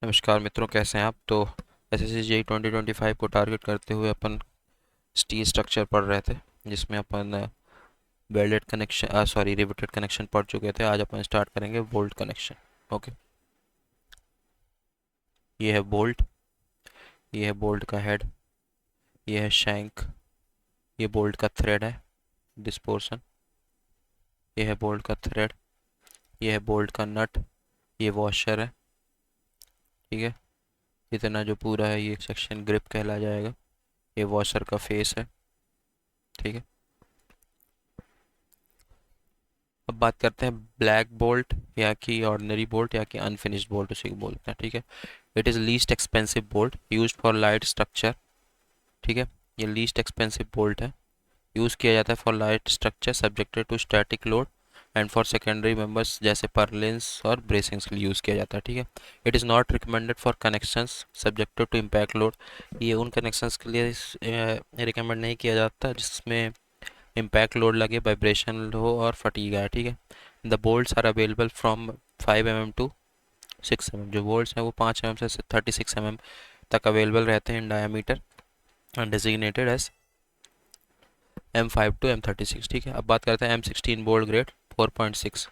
नमस्कार मित्रों, कैसे हैं आप। तो एसएससी जेईई 2025 को टारगेट करते हुए अपन स्टील स्ट्रक्चर पढ़ रहे थे, जिसमें अपन वेल्डेड कनेक्शन रिवेटेड कनेक्शन पढ़ चुके थे। आज अपन स्टार्ट करेंगे बोल्ट कनेक्शन। ओके। ये है बोल्ट, ये है बोल्ट का हेड, ये है शैंक, ये बोल्ट का थ्रेड है, दिस पोर्शन। ये है बोल्ट का थ्रेड, ये है बोल्ट का नट, ये वॉशर है। ठीक है। इतना जो पूरा है ये सेक्शन ग्रिप कहला जाएगा। ये वॉशर का फेस है। ठीक है। अब बात करते हैं ब्लैक बोल्ट या कि ऑर्डिनरी बोल्ट या कि अनफिनिश्ड बोल्ट उसे बोलते हैं। ठीक है। It is least expensive bolt used for light structure. ठीक है। ये लीस्ट एक्सपेंसिव बोल्ट है, यूज़ किया जाता है for light structure subjected to static load and for secondary members जैसे पर्लिन्स और ब्रेसिंग्स के लिए यूज़ किया जाता है। ठीक है। It is not recommended for connections subjected to impact load. ये उन कनेक्शंस के लिए रिकमेंड नहीं किया जाता जिसमें इम्पैक्ट लोड लगे, वाइब्रेशन हो और फटीग आए। ठीक है। The bolts are available from 5 mm to 6 mm। जो बोल्ट्स हैं वो 5 mm से 36 mm तक अवेलेबल रहते हैं in diameter and designated as M5 to M36। ठीक है। अब बात करते हैं M16 bolt grade 4.6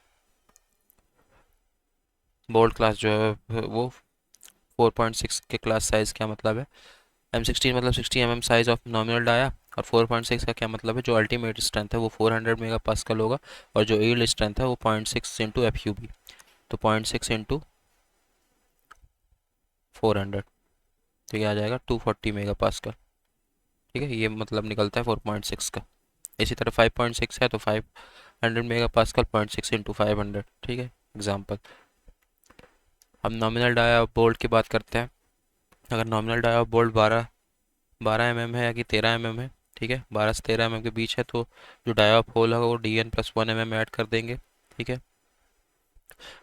bolt class जो है वो 4.6 के क्लास साइज क्या मतलब है। M16 मतलब 60 mm size of nominal dia, और 4.6 का क्या मतलब है, जो अल्टीमेट स्ट्रेंथ है वो 400 मेगा पास्कल होगा, और जो यील्ड स्ट्रेंथ है वो 0.6 इंटू FUB। तो 0.6 इंटू 400, तो ये आ जाएगा 240 मेगा पास्कल। ठीक है। ये मतलब निकलता है 4.6 का। इसी तरह 5.6 है तो 500 मेगा पास्कल, 0.6 इंटू 500। ठीक है। एग्जाम्पल। हम नॉमिनल डाया बोल्ट की बात करते हैं। अगर नॉमिनल डाया बोल्ट 12 mm है या कि 13 mm है। ठीक है। 12 से 13 mm के बीच है तो जो डाया होल है वो DN+1 mm ऐड कर देंगे। ठीक है।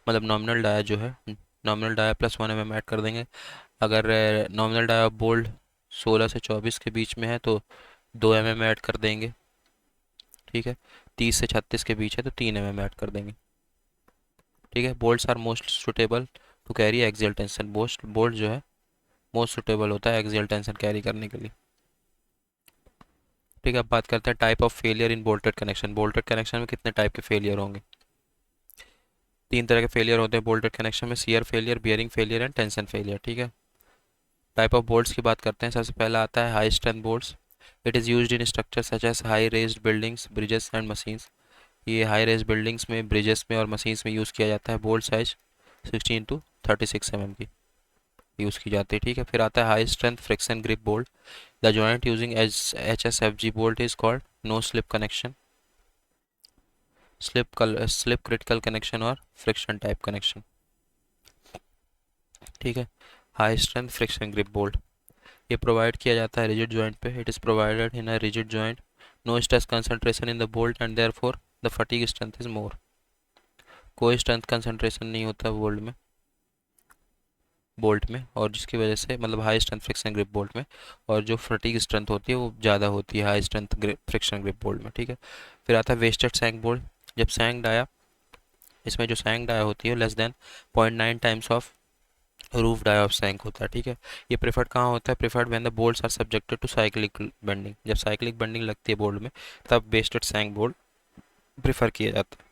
मतलब नॉमिनल डाया जो है, नॉमिनल डाया +1 mm ऐड कर देंगे। अगर नॉमिनल डाया बोल्ट 16 से 24 के बीच में है तो 2 mm ऐड कर देंगे। ठीक है। 30 से 36 के बीच है तो 3 mm ऐड कर देंगे। ठीक है। Bolts are most suitable to carry axial tension. Bolt जो है मोस्ट सुटेबल होता है एक्सियल टेंशन कैरी करने के लिए। ठीक है। अब बात करते हैं type of failure in bolted connection. Bolted connection में कितने टाइप के फेलियर होंगे। 3 तरह के फेलियर होते हैं बोल्टेड कनेक्शन में: shear failure, bearing failure and tension failure. ठीक है। टाइप ऑफ बोल्ट्स की बात करते हैं। सबसे पहला आता है high strength bolts. It is used in structure such as high raised buildings, bridges and machines. ये हाई रेज बिल्डिंग्स में, ब्रिजेस में और मशीन्स में यूज़ किया जाता है। बोल्ट साइज 16 to 36 mm की यूज़ की जाती है। ठीक है। फिर आता है high strength friction grip bolt. The joint using HSFG bolt is called no slip connection, slip critical connection और फ्रिक्शन टाइप कनेक्शन। ठीक है। High strength friction grip bolt ये प्रोवाइड किया जाता है रिजिड जॉइंट पे। It is provided in a rigid joint, no stress concentration in the bolt and therefore the fatigue strength is more. कोई strength concentration नहीं होता बोल्ट में, और जिसकी वजह से मतलब high strength friction grip bolt में, और जो फटीग स्ट्रेंथ होती है वो ज़्यादा होती है high strength friction grip bolt में। ठीक है। फिर आता है वेस्टेड सैंक बोल्ट। जब सैंक डाया, इसमें जो सैंक डाया होती है less than 0.9 times of root dia of shank होता है। ठीक है। ये प्रेफर्ड कहाँ होता है, preferred when the bolts are subjected to cyclic bending. जब साइक्लिक बेंडिंग लगती है बोल्ट में तब वेस्टेड सैंक बोल्ट प्रेफर किया जाता है।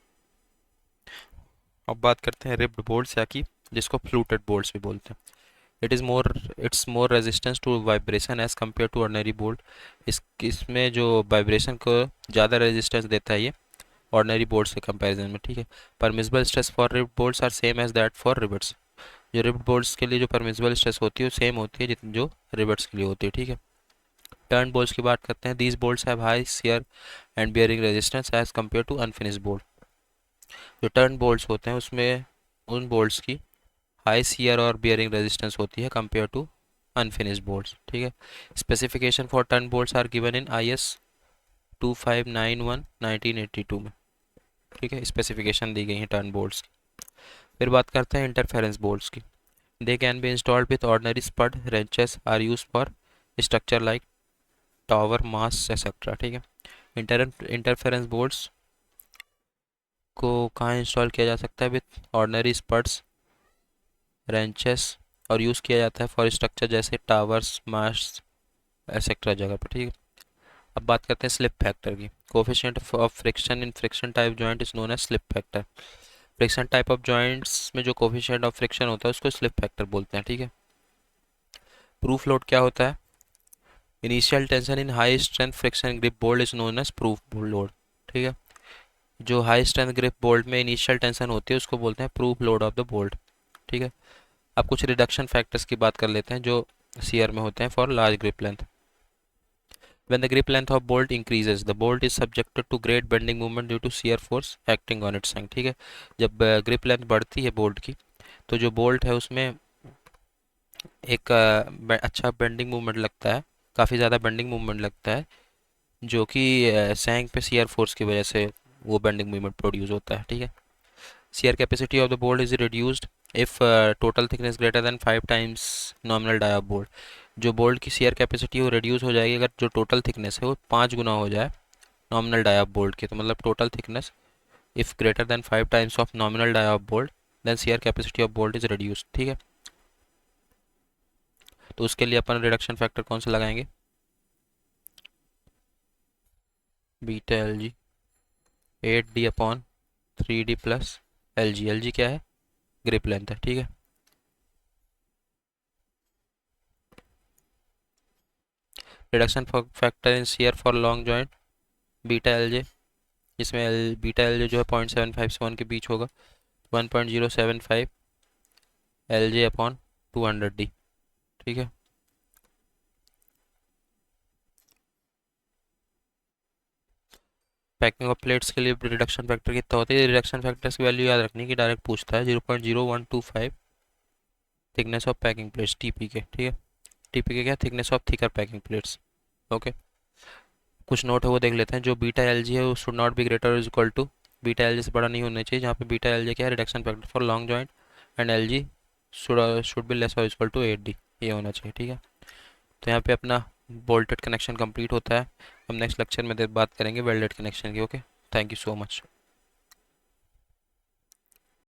अब बात करते हैं रिब्ड बोल्ट्स या कि जिसको फ्लूटेड बोल्ट्स भी बोलते हैं। It's more resistance to vibration as compare to ordinary bolt. इसमें जो वाइब्रेशन को ज़्यादा रेजिस्टेंस देता है ये ऑर्डिनरी बोल्ट्स के कंपैरिजन में। ठीक है। Permissible stress for ribbed bolts are same as that for rivets. जो रिब्ड बोल्ट्स के लिए जो परमिसिबल स्ट्रेस होती है वो सेम होती है जितनी जो रिवेट्स के लिए होती है। ठीक है। टर्न बोल्ट्स की बात करते हैं। These bolts have high shear and bearing resistance as compare to unfinished bolt. जो टर्न बोल्ट्स होते हैं उसमें उन बोल्ट्स की हाई शियर और बियरिंग रेजिस्टेंस होती है कंपेयर टू अनफिनिश्ड बोल्ट्स। ठीक है। Specification for turn bolts are given in IS 2591 1982 में। ठीक है। स्पेसिफिकेशन दी गई है टर्न बोल्ट्स की। फिर बात करते हैं इंटरफेरेंस बोल्ट्स की। They can be installed with ordinary spud wrenches are use for structure like tower mass etcetera. ठीक है। इंटरफेरेंस बोल्ट्स को कहाँ इंस्टॉल किया जा सकता है, विथ ऑर्डिनरी स्पड्स रेंचेस और यूज़ किया जाता है फॉर स्ट्रक्चर जैसे टावर्स, मास्ट, एक्सेट्रा जगह पर, ठीक है। अब बात करते हैं स्लिप फैक्टर की। Coefficient of friction in friction type joint is known as slip factor. Friction type of joints में जो कोफिशिएंट ऑफ फ्रिक्शन होता है उसको स्लिप फैक्टर बोलते हैं, ठीक है। प्रूफ लोड क्या होता है? Initial tension in high strength friction grip bolt is known as proof load, ठीक है। जो हाई स्ट्रेंथ ग्रिप बोल्ट में इनिशियल टेंशन होती है उसको बोलते हैं proof load of the bolt, ठीक है। अब कुछ रिडक्शन फैक्टर्स की बात कर लेते हैं जो सीआर में होते हैं for large grip length. When the grip length of bolt increases, the bolt is subjected to great bending movement due to shear force acting on its shank, ठीक है। जब ग्रिप लेंथ बढ़ती है बोल्ट की तो जो बोल्ट है उसमें एक अच्छा बेंडिंग मूवमेंट लगता है, काफ़ी ज़्यादा बेंडिंग मूवमेंट लगता है, जो कि सैंक पे shear force की वजह से वो बेंडिंग मूवमेंट प्रोड्यूस होता है, ठीक है। Shear capacity of the bolt is reduced if total thickness greater than 5 times nominal dia of bolt। जो बोल्ट की shear कैपेसिटी वो रिड्यूस हो जाएगी अगर जो टोटल थिकनेस है वो 5 गुना हो जाए नॉमिनल डाया ऑफ बोल्ट की। तो मतलब total thickness if greater than 5 times of nominal dia of bolt then shear capacity of bolt is reduced, ठीक है। तो उसके लिए अपन रिडक्शन फैक्टर कौन सा लगाएंगे? बीटा एल जी 8d/3d plus L G. L G क्या है? ग्रिप लेंथ है, ठीक है। Reduction factor in shear for long joint beta L J, जिसमें बीटा एल जे जो है 0.75 से 1 के बीच होगा, 1.075 एल जे अपॉन 200d, ठीक है। पैकिंग ऑफ प्लेट्स के लिए रिडक्शन फैक्टर कितना होता है? रिडक्शन फैक्टर्स की वैल्यू याद रखनी कि डायरेक्ट पूछता है 0.0125 thickness of packing plates TP के, ठीक है। टीपी के क्या? Thickness of thicker packing plates, okay. कुछ नोट है वो देख लेते हैं। जो बीटा एल जी है वो should not be greater is equal to, beta L G से बड़ा नहीं होना चाहिए, जहाँ पे बीटा एल जी क्या है? Reduction factor for long joint, and L G should be less और इक्वल टू 8d, ये होना चाहिए, ठीक है। तो यहाँ पे अपना बोल्टेड कनेक्शन कंप्लीट होता है। हम नेक्स्ट लेक्चर में बात करेंगे वेल्डेड कनेक्शन की, okay. Thank you so much.